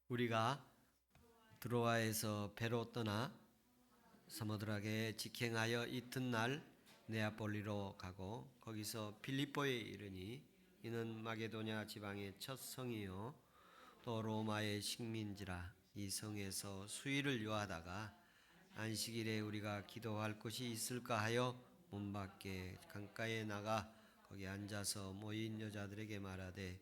우리가 드로아에서 배로 떠나 사모드락에 직행하여 이튿날 네아폴리로 가고 거기서 빌립보에 이르니 이는 마게도냐 지방의 첫 성이요 또 로마의 식민지라. 이 성에서 수일을 요하다가 안식일에 우리가 기도할 곳이 있을까 하여 문 밖에 강가에 나가 거기 앉아서 모인 여자들에게 말하되,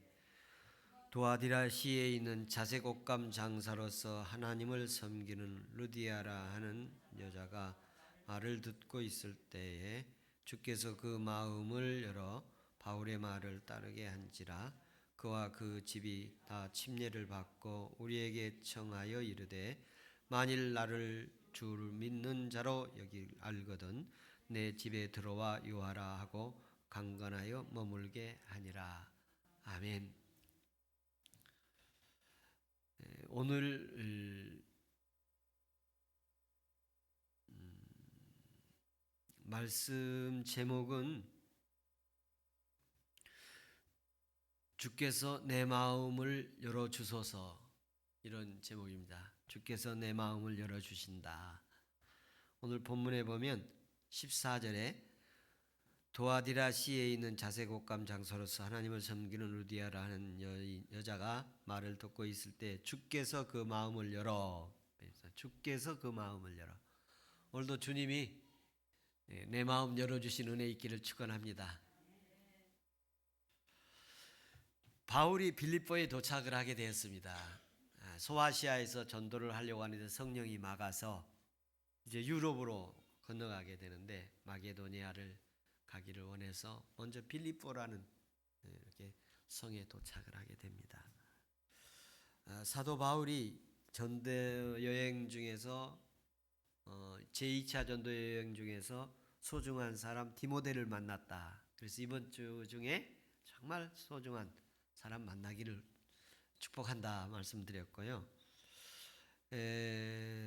도아디라시에 있는 자색 옷감 장사로서 하나님을 섬기는 루디아라 하는 여자가 말을 듣고 있을 때에 주께서 그 마음을 열어 바울의 말을 따르게 한지라. 그와 그 집이 다 침례를 받고 우리에게 청하여 이르되, 만일 나를 주를 믿는 자로 여기 알거든 내 집에 들어와 유하라 하고 강건하여 머물게 하니라. 아멘. 오늘 말씀 제목은 주께서 내 마음을 열어주소서, 이런 제목입니다. 주께서 내 마음을 열어주신다. 오늘 본문에 보면 14절에 도아디라시에 있는 자색 옷감 장소로서 하나님을 섬기는 루디아라는 여자가 말을 듣고 있을 때 주께서 그 마음을 열어. 주께서 그 마음을 열어. 오늘도 주님이 내 마음 열어주신 은혜 있기를 축원합니다. 바울이 빌립보에 도착을 하게 되었습니다. 소아시아에서 전도를 하려고 하는데 성령이 막아서 이제 유럽으로 건너가게 되는데 마게도니아를 가기를 원해서 먼저 빌립보라는 이렇게 성에 도착을 하게 됩니다. 사도 바울이 전도 여행 중에서 제2차 전도 여행 중에서 소중한 사람 디모데를 만났다. 그래서 이번 주 중에 정말 소중한 사람 만나기를 축복한다 말씀드렸고요.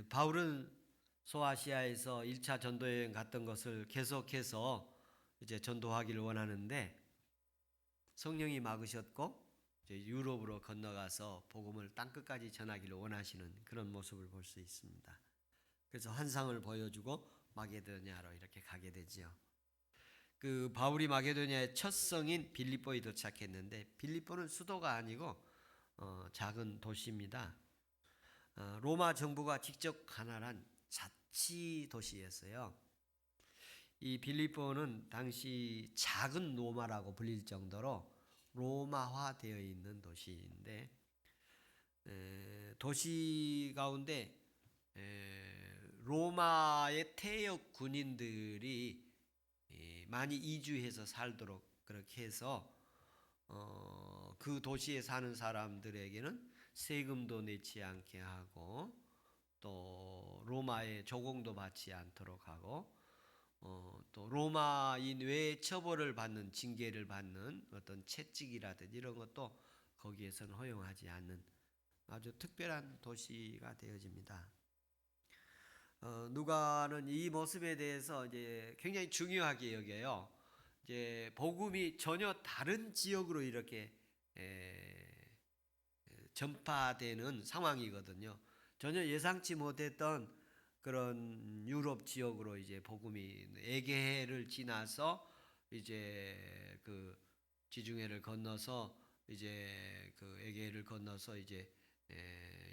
바울은 소아시아에서 1차 전도 여행 갔던 것을 계속해서 이제 전도하기를 원하는데 성령이 막으셨고 이제 유럽으로 건너가서 복음을 땅끝까지 전하기를 원하시는 그런 모습을 볼 수 있습니다. 그래서 환상을 보여주고 마게도냐로 이렇게 가게 되지요. 그 바울이 마게도냐의 첫 성인 빌립보에 도착했는데 빌립보는 수도가 아니고 작은 도시입니다. 로마 정부가 직접 관할한 자치 도시였어요. 이 빌립보는 당시 작은 로마라고 불릴 정도로 로마화되어 있는 도시인데 도시 가운데 로마의 퇴역 군인들이 많이 이주해서 살도록 그렇게 해서 그 도시에 사는 사람들에게는 세금도 내지 않게 하고 또 로마의 조공도 받지 않도록 하고 또 로마인 외에 처벌을 받는 징계를 받는 어떤 채찍이라든지 이런 것도 거기에서는 허용하지 않는 아주 특별한 도시가 되어집니다. 누가는 이 모습에 대해서 이제 굉장히 중요하게 여겨요. 이제 복음이 전혀 다른 지역으로 이렇게 전파되는 상황이거든요. 전혀 예상치 못했던 그런 유럽 지역으로 이제 복음이 에게해를 지나서 이제 그 지중해를 건너서 이제 그 에게해를 건너서 이제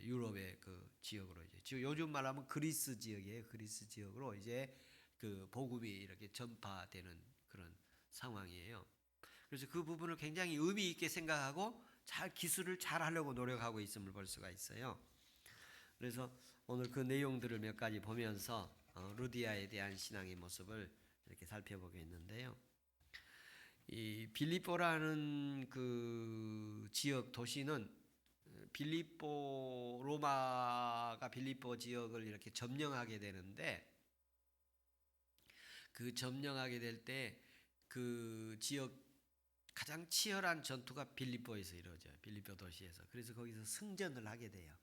유럽의 그 지역으로 이제 요즘 말하면 그리스 지역이에요. 그리스 지역으로 이제 그 복음이 이렇게 전파되는 그런 상황이에요. 그래서 그 부분을 굉장히 의미 있게 생각하고 잘 기술을 잘 하려고 노력하고 있음을 볼 수가 있어요. 그래서 오늘 그 내용들을 몇 가지 보면서 루디아에 대한 신앙의 모습을 이렇게 살펴보겠는데요. 이 빌립보라는 그 지역 도시는 빌립보 로마가 빌립보 지역을 이렇게 점령하게 되는데 그 점령하게 될 때 그 지역 가장 치열한 전투가 빌립보에서 이루어져요. 빌립보 도시에서. 그래서 거기서 승전을 하게 돼요.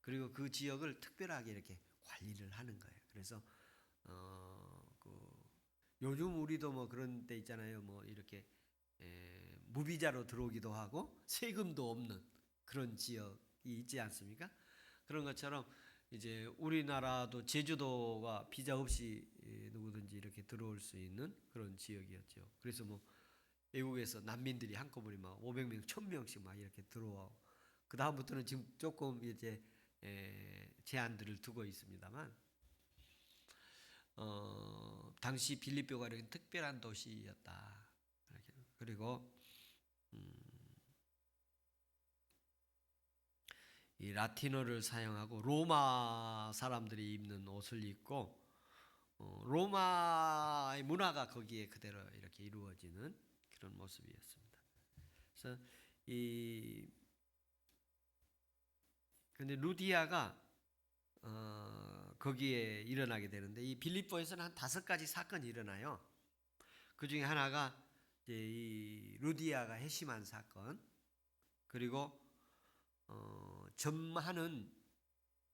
그리고 그 지역을 특별하게 이렇게 관리를 하는 거예요. 그래서 요즘 우리도 뭐 그런 데 있잖아요. 뭐 이렇게 무비자로 들어오기도 하고 세금도 없는 그런 지역 있지 않습니까? 그런 것처럼 이제 우리나라도 제주도가 비자 없이 누구든지 이렇게 들어올 수 있는 그런 지역이었죠. 그래서 뭐 외국에서 난민들이 한꺼번에 막 500명, 1000명씩 막 이렇게 들어와. 그 다음부터는 지금 조금 이제 제한들을 두고 있습니다만, 당시 빌립보가 이렇게 특별한 도시였다. 그리고 이 라틴어를 사용하고 로마 사람들이 입는 옷을 입고 로마의 문화가 거기에 그대로 이렇게 이루어지는 그런 모습이었습니다. 그래서 근데 루디아가 거기에 일어나게 되는데 이 빌립보에서는 한 5가지 사건이 일어나요. 그 중에 하나가 이제 이 루디아가 회심한 사건, 그리고 점하는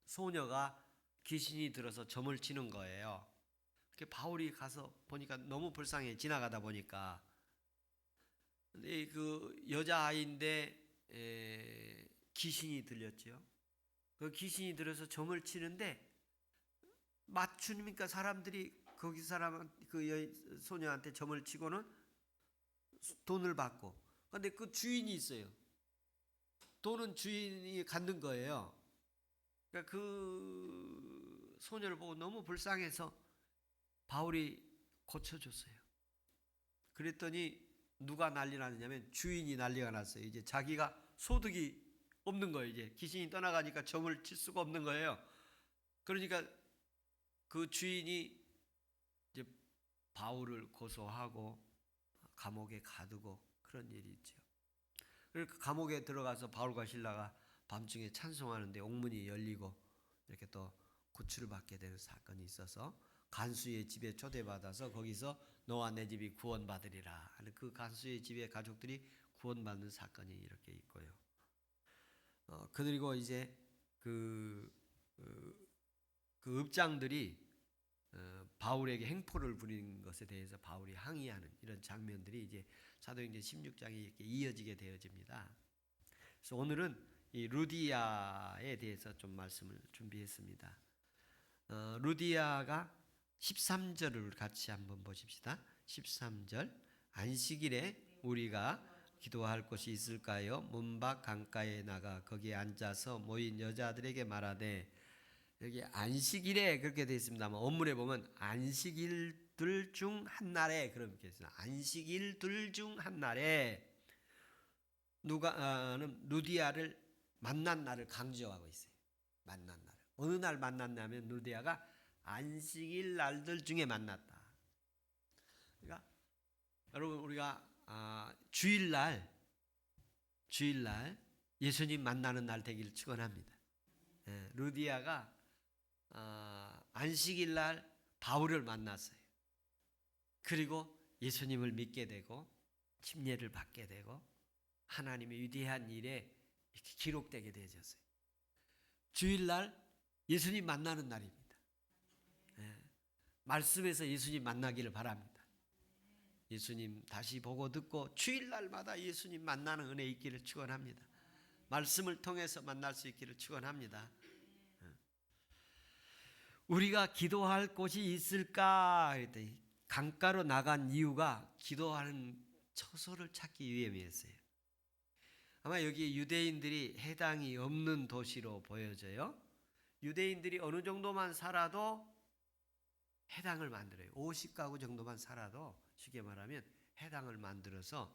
소녀가 귀신이 들어서 점을 치는 거예요. 바울이 가서 보니까 너무 불쌍해, 지나가다 보니까. 근데 그 여자아이인데 귀신이 들렸죠. 그 귀신이 들어서 점을 치는데 맞추니까 사람들이 거기 사람 그 소녀한테 점을 치고는 돈을 받고. 근데 그 주인이 있어요. 돈은 주인이 갖는 거예요. 그러니까 그 소녀를 보고 너무 불쌍해서 바울이 고쳐줬어요. 그랬더니 누가 난리 났냐면 주인이 난리가 났어요. 이제 자기가 소득이 없는 거예요. 이제 귀신이 떠나가니까 점을 칠 수가 없는 거예요. 그러니까 그 주인이 이제 바울을 고소하고 감옥에 가두고 그런 일이 있죠. 그러니까 감옥에 들어가서 바울과 실라가 밤중에 찬송하는데 옥문이 열리고 이렇게 또 구출을 받게 되는 사건이 있어서 간수의 집에 초대받아서 거기서 너와 내 집이 구원받으리라 하는 그 간수의 집의 가족들이 구원받는 사건이 이렇게 있고요. 그리고 이제 그 읍장들이 바울에게 행포를 부리는 것에 대해서 바울이 항의하는 이런 장면들이 이제 사도행전 16장에 이렇게 이어지게 되어집니다. 그래서 오늘은 이 루디아에 대해서 좀 말씀을 준비했습니다. 루디아가 13절을 같이 한번 보십시다. 13절 안식일에 우리가 기도할 곳이 있을까요? 문밖 강가에 나가 거기에 앉아서 모인 여자들에게 말하되, 여기 안식일에 그렇게 되어 있습니다만 원문에 보면 안식일들 중 한 날에 그렇게 있습니다. 안식일들 중 한 날에 누가는 루디아를 만난 날을 강조하고 있어요. 만난 날. 어느 날 만났냐면 루디아가 안식일 날들 중에 만났다. 그러니까 여러분 우리가 주일날 예수님 만나는 날 되기를 축원합니다. 루디아가 안식일 날 바울을 만났어요. 그리고 예수님을 믿게 되고 침례를 받게 되고 하나님의 위대한 일에 이렇게 기록되게 되어졌어요. 주일날 예수님 만나는 날입니다. 말씀에서 예수님 만나기를 바랍니다. 예수님 다시 보고 듣고 주일날마다 예수님 만나는 은혜 있기를 축원합니다. 말씀을 통해서 만날 수 있기를 축원합니다. 우리가 기도할 곳이 있을까 했더니 강가로 나간 이유가 기도하는 처소를 찾기 위함이었어요. 아마 여기 유대인들이 해당이 없는 도시로 보여져요. 유대인들이 어느 정도만 살아도 해당을 만들어요. 50가구 정도만 살아도 쉽게 말하면 해당을 만들어서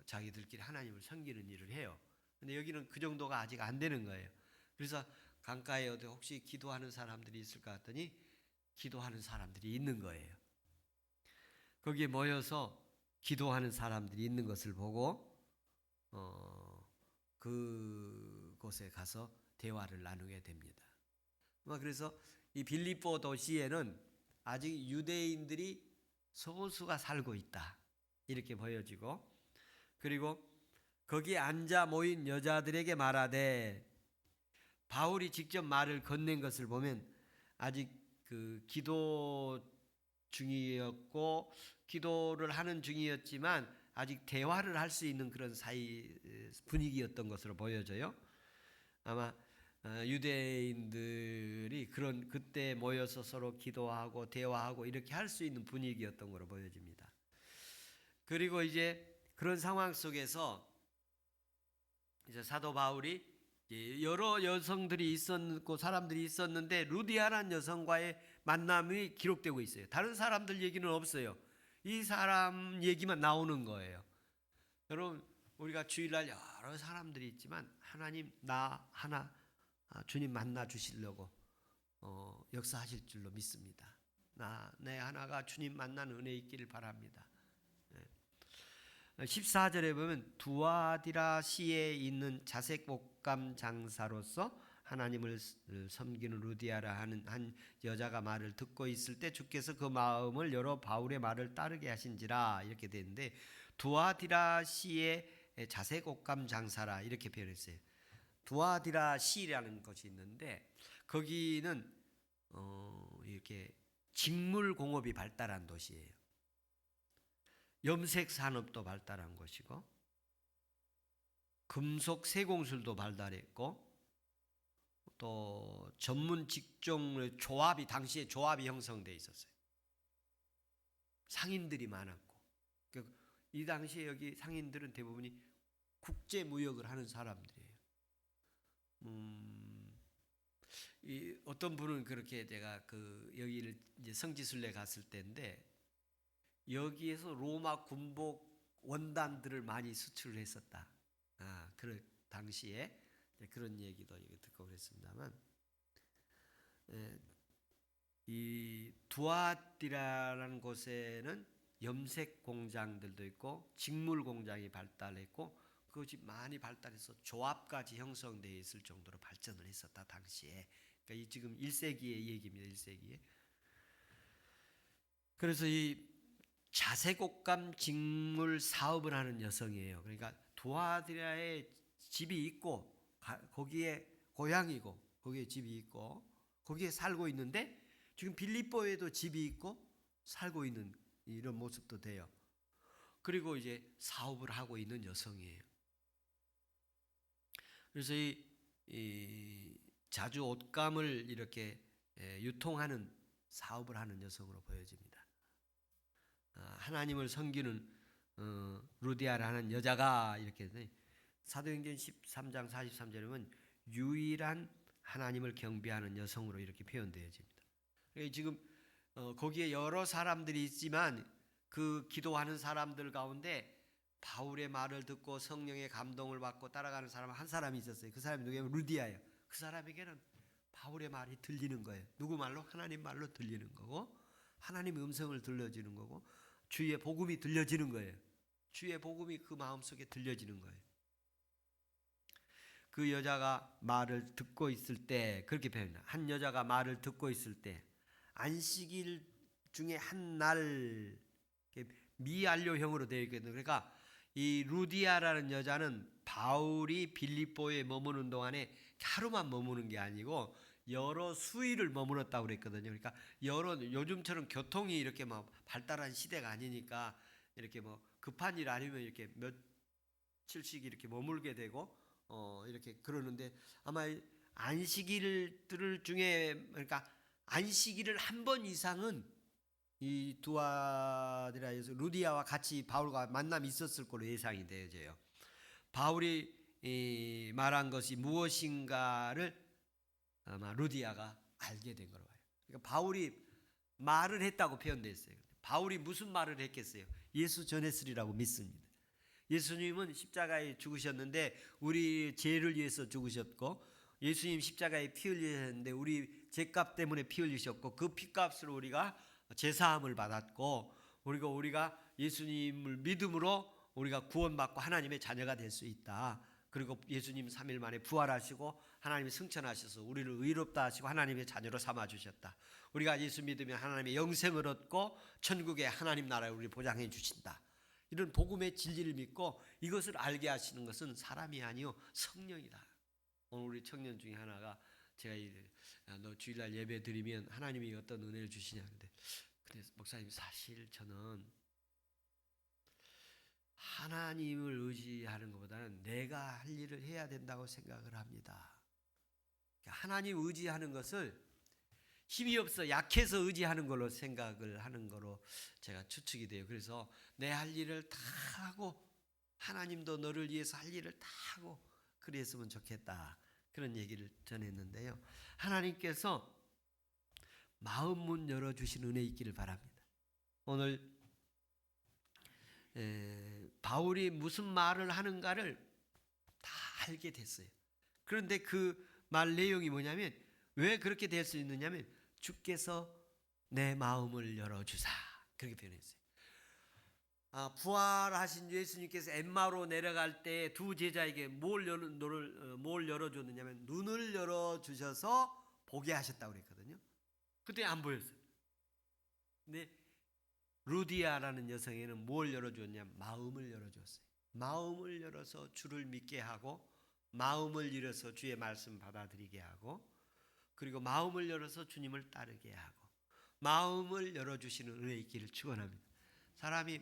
자기들끼리 하나님을 섬기는 일을 해요. 근데 여기는 그 정도가 아직 안 되는 거예요. 그래서 강가에 어디 혹시 기도하는 사람들이 있을까 했더니 기도하는 사람들이 있는 거예요. 거기에 모여서 기도하는 사람들이 있는 것을 보고 그곳에 가서 대화를 나누게 됩니다. 그래서 이 빌립보 도시에는 아직 유대인들이 소수가 살고 있다 이렇게 보여지고, 그리고 거기에 앉아 모인 여자들에게 말하되, 바울이 직접 말을 건넨 것을 보면 아직 그 기도 중이었고 기도를 하는 중이었지만 아직 대화를 할 수 있는 그런 사이 분위기였던 것으로 보여져요. 아마 유대인들이 그런 그때 모여서 서로 기도하고 대화하고 이렇게 할 수 있는 분위기였던 것으로 보여집니다. 그리고 이제 그런 상황 속에서 이제 사도 바울이 여러 여성들이 있었고 사람들이 있었는데 루디아라는 여성과의 만남이 기록되고 있어요. 다른 사람들 얘기는 없어요. 이 사람 얘기만 나오는 거예요. 여러분, 우리가 주일날 여러 사람들이 있지만 하나님 나 하나 주님 만나 주시려고 역사하실 줄로 믿습니다. 내 하나가 주님 만나는 은혜 있기를 바랍니다. 14절에 보면 두아디라시에 있는 자색 옷감 장사로서 하나님을 섬기는 루디아라 하는 한 여자가 말을 듣고 있을 때 주께서 그 마음을 열어 바울의 말을 따르게 하신지라 이렇게 되는데 두아디라시의 자색 옷감 장사라 이렇게 표현했어요. 두아디라시라는 것이 있는데 거기는 이렇게 직물 공업이 발달한 도시예요. 염색 산업도 발달한 것이고 금속 세공술도 발달했고 또 전문 직종의 조합이 당시에 조합이 형성돼 있었어요. 상인들이 많았고 이 당시에 여기 상인들은 대부분이 국제 무역을 하는 사람들이에요. 이 어떤 분은 그렇게 제가 여기를 이제 성지순례 갔을 때인데 여기에서 로마 군복 원단들을 많이 수출을 했었다. 그 당시에 그런 얘기도 듣고 그랬습니다만, 이 두아디라라는 곳에는 염색 공장들도 있고 직물 공장이 발달했고 그것이 많이 발달해서 조합까지 형성되어 있을 정도로 발전을 했었다 당시에. 그러니까 이 지금 1세기의 얘기입니다. 1세기에. 그래서 이 자색옷감 직물 사업을 하는 여성이에요. 그러니까 두아디라에 집이 있고 거기에 고향이고 거기에 집이 있고 거기에 살고 있는데 지금 빌립보에도 집이 있고 살고 있는 이런 모습도 돼요. 그리고 이제 사업을 하고 있는 여성이에요. 그래서 이 자주 옷감을 이렇게 유통하는 사업을 하는 여성으로 보여집니다. 하나님을 섬기는 루디아라는 여자가 이렇게 사도행전 13장 43절에 보면 유일한 하나님을 경배하는 여성으로 이렇게 표현되어집니다. 지금 거기에 여러 사람들이 있지만 그 기도하는 사람들 가운데 바울의 말을 듣고 성령의 감동을 받고 따라가는 사람 한 사람이 있었어요. 그 사람이 누구냐면 루디아예요. 그 사람에게는 바울의 말이 들리는 거예요. 누구 말로? 하나님 말로 들리는 거고 하나님의 음성을 들려지는 거고 주의 복음이 들려지는 거예요. 주의 복음이 그 마음속에 들려지는 거예요. 그 여자가 말을 듣고 있을 때 그렇게 표현해요. 한 여자가 말을 듣고 있을 때 안식일 중에 한 날 미완료형으로 되어 있거든요. 그러니까 이 루디아라는 여자는 바울이 빌립보에 머무는 동안에 하루만 머무는 게 아니고 여러 수일을 머물렀다고 그랬거든요. 그러니까 요즘처럼 교통이 이렇게 막 발달한 시대가 아니니까 이렇게 뭐 급한 일 아니면 이렇게 며칠씩 이렇게 머물게 되고 이렇게 그러는데 아마 안식일들 중에 그러니까 안식일을 한 번 이상은 이 두아디라에서 루디아와 같이 바울과 만남이 있었을 걸로 예상이 되어져요. 바울이 말한 것이 무엇인가를 아마 루디아가 알게 된 거로 봐요. 그러니까 바울이 말을 했다고 표현되어 있어요. 바울이 무슨 말을 했겠어요? 예수 전했으리라고 믿습니다. 예수님은 십자가에 죽으셨는데 우리 죄를 위해서 죽으셨고 예수님 십자가에 피 흘리셨는데 우리 죄값 때문에 피 흘리셨고 그 피값으로 우리가 제사함을 받았고 그리고 우리가 예수님을 믿음으로 우리가 구원받고 하나님의 자녀가 될 수 있다. 그리고 예수님 3일 만에 부활하시고 하나님이 승천하셔서 우리를 의롭다 하시고 하나님의 자녀로 삼아주셨다. 우리가 예수 믿으면 하나님의 영생을 얻고 천국의 하나님 나라를 우리 보장해 주신다. 이런 복음의 진리를 믿고 이것을 알게 하시는 것은 사람이 아니요 성령이다. 오늘 우리 청년 중에 하나가 제가 너 주일날 예배 드리면 하나님이 어떤 은혜를 주시냐 근데 목사님 사실 저는 하나님을 의지하는 것보다는 내가 할 일을 해야 된다고 생각을 합니다. 하나님 의지하는 것을 힘이 없어 약해서 의지하는 걸로 생각을 하는 거로 제가 추측이 돼요. 그래서 내 할 일을 다 하고 하나님도 너를 위해서 할 일을 다 하고 그랬으면 좋겠다. 그런 얘기를 전했는데요. 하나님께서 마음 문 열어주신 은혜 있기를 바랍니다. 오늘 바울이 무슨 말을 하는가를 다 알게 됐어요. 그런데 그 말 내용이 뭐냐면 왜 그렇게 될 수 있느냐면 주께서 내 마음을 열어주사 그렇게 표현했어요. 부활하신 예수님께서 엠마오로 내려갈 때 두 제자에게 뭘 열어줬느냐면 눈을 열어주셔서 보게 하셨다고 그랬거든요. 그때 안 보였어요. 근데 루디아라는 여성에는 뭘 열어줬냐면 마음을 열어줬어요. 마음을 열어서 주를 믿게 하고 마음을 열어서 주의 말씀 받아들이게 하고 그리고 마음을 열어서 주님을 따르게 하고 마음을 열어주시는 은혜 있기를 축원합니다. 사람이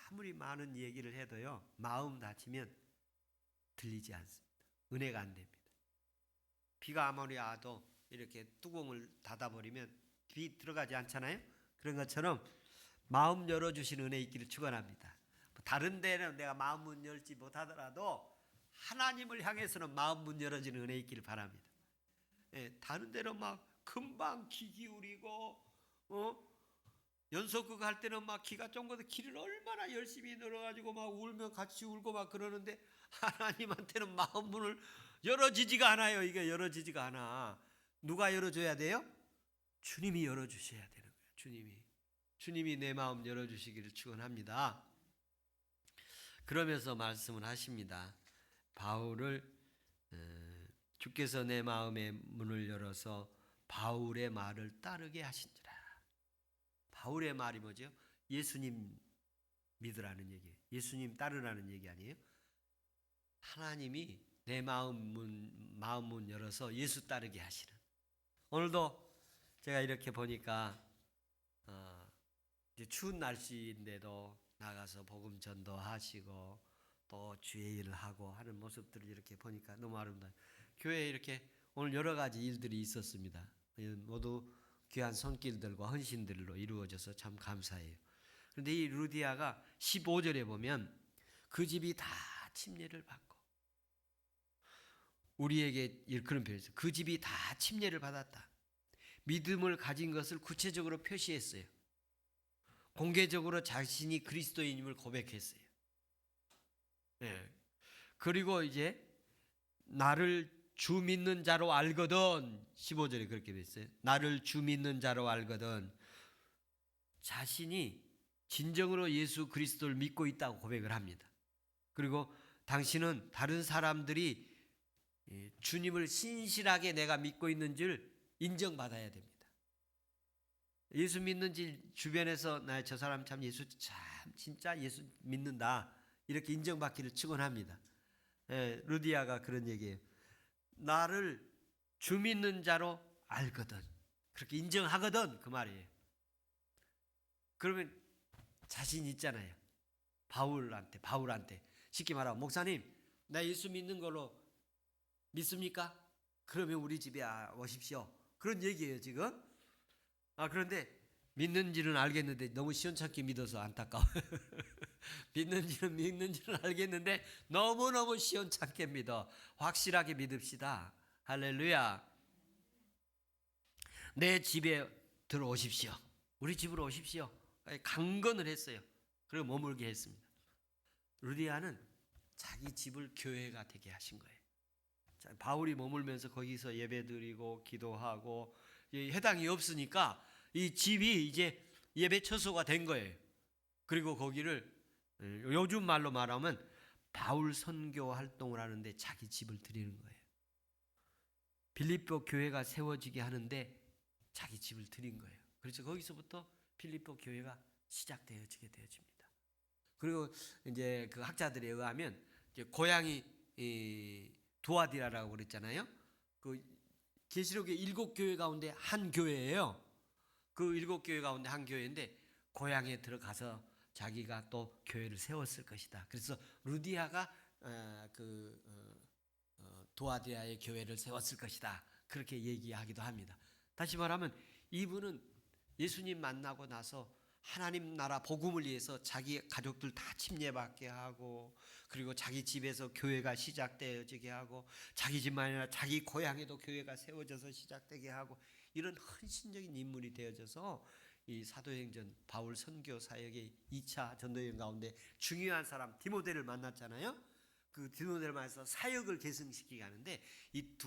아무리 많은 얘기를 해도요 마음 닫히면 들리지 않습니다. 은혜가 안 됩니다. 비가 아무리 와도 이렇게 뚜껑을 닫아버리면 비 들어가지 않잖아요. 그런 것처럼 마음 열어주시는 은혜 있기를 축원합니다. 다른 데는 내가 마음 문 열지 못하더라도 하나님을 향해서는 마음 문 열어지는 은혜 있기를 바랍니다. 다른 데는 막 금방 귀 기울이고 연속극 할 때는 막 기가 쫑거도 기를 얼마나 열심히 늘어가지고 막 울면 같이 울고 막 그러는데 하나님한테는 마음 문을 열어지지가 않아요. 이게 열어지지가 않아. 누가 열어줘야 돼요? 주님이 열어주셔야 되는 거예요. 주님이 내 마음 열어주시기를 축원합니다. 그러면서 말씀을 하십니다. 바울을 주께서 내 마음의 문을 열어서 바울의 말을 따르게 하신지라. 바울의 말이 뭐죠? 예수님 믿으라는 얘기예요. 예수님 따르라는 얘기 아니에요? 하나님이 내 마음 문 열어서 예수 따르게 하시는. 오늘도 제가 이렇게 보니까 이제 추운 날씨인데도 나가서 복음 전도하시고 또 주의 일을 하고 하는 모습들을 이렇게 보니까 너무 아름다워요. 교회에 이렇게 오늘 여러 가지 일들이 있었습니다. 모두 귀한 손길들과 헌신들로 이루어져서 참 감사해요. 그런데 이 루디아가 15절에 보면 그 집이 다 침례를 받고 우리에게 그런 표현이 있어요. 그 집이 다 침례를 받았다. 믿음을 가진 것을 구체적으로 표시했어요. 공개적으로 자신이 그리스도인임을 고백했어요. 그리고 이제 나를 주 믿는 자로 알거든 15절에 그렇게 됐어요. 나를 주 믿는 자로 알거든 자신이 진정으로 예수 그리스도를 믿고 있다고 고백을 합니다. 그리고 당신은 다른 사람들이 주님을 신실하게 내가 믿고 있는 줄 인정받아야 됩니다. 예수 믿는지 주변에서 나 저 사람 참 예수 참 진짜 예수 믿는다 이렇게 인정받기를 축원합니다. 루디아가 그런 얘기예요. 나를 주 믿는 자로 알거든 그렇게 인정하거든 그 말이에요. 그러면 자신 있잖아요. 바울한테 쉽게 말하면 목사님 나 예수 믿는 걸로 믿습니까? 그러면 우리 집에 오십시오. 그런 얘기예요 지금. 그런데 믿는지는 알겠는데 너무 시원찮게 믿어서 안타까워. 믿는지는 알겠는데 너무너무 시원찮게 믿어. 확실하게 믿읍시다. 할렐루야. 내 집에 들어오십시오. 우리 집으로 오십시오. 강건을 했어요. 그리고 머물게 했습니다. 루디아는 자기 집을 교회가 되게 하신 거예요. 바울이 머물면서 거기서 예배드리고 기도하고 해당이 없으니까 이 집이 이제 예배 처소가 된 거예요. 그리고 거기를 요즘 말로 말하면 바울 선교 활동을 하는데 자기 집을 드리는 거예요. 빌립보 교회가 세워지게 하는데 자기 집을 드린 거예요. 그래서 거기서부터 빌립보 교회가 시작되어지게 되어집니다. 그리고 이제 그 학자들에 의하면 이제 고향이 두아디라라고 그랬잖아요. 그 계시록의 7교회 가운데 한 교회예요. 그 7교회 가운데 한 교회인데 고향에 들어가서 자기가 또 교회를 세웠을 것이다. 그래서 루디아가 두아디아의 교회를 세웠을 것이다. 그렇게 얘기하기도 합니다. 다시 말하면 이분은 예수님 만나고 나서 하나님 나라 복음을 위해서 자기 가족들 다 침례받게 하고, 그리고 자기 집에서 교회가 시작되어지게 하고, 자기 집만 아니라 자기 고향에도 교회가 세워져서 시작되게 하고, 이런 헌신적인 인물이 되어져서 이 사도행전 바울 선교 사역의 2차 전도여행 가운데 중요한 사람 디모데를 만났잖아요. 그 디모데를 만나서 사역을 계승시키게 하는데, 이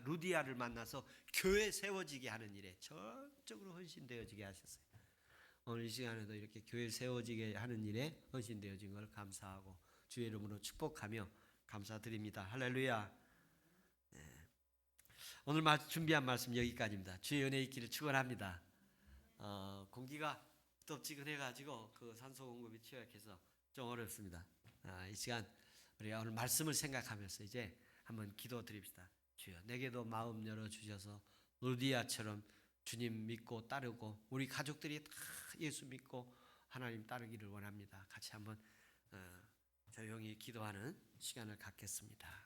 루디아를 만나서 교회 세워지게 하는 일에 전적으로 헌신되어지게 하셨어요. 오늘 이 시간에도 이렇게 교회 세워지게 하는 일에 헌신되어진 걸 감사하고 주의 이름으로 축복하며 감사드립니다. 할렐루야. 오늘 준비한 말씀 여기까지입니다. 주의 은혜 있기를 축원합니다. 공기가 덥지근해가지고 그 산소 공급이 취약해서 좀 어렵습니다. 이 시간 우리가 오늘 말씀을 생각하면서 이제 한번 기도드립시다. 주여, 내게도 마음 열어주셔서 루디아처럼 주님 믿고 따르고 우리 가족들이 다 예수 믿고 하나님 따르기를 원합니다. 같이 한번 조용히 기도하는 시간을 갖겠습니다.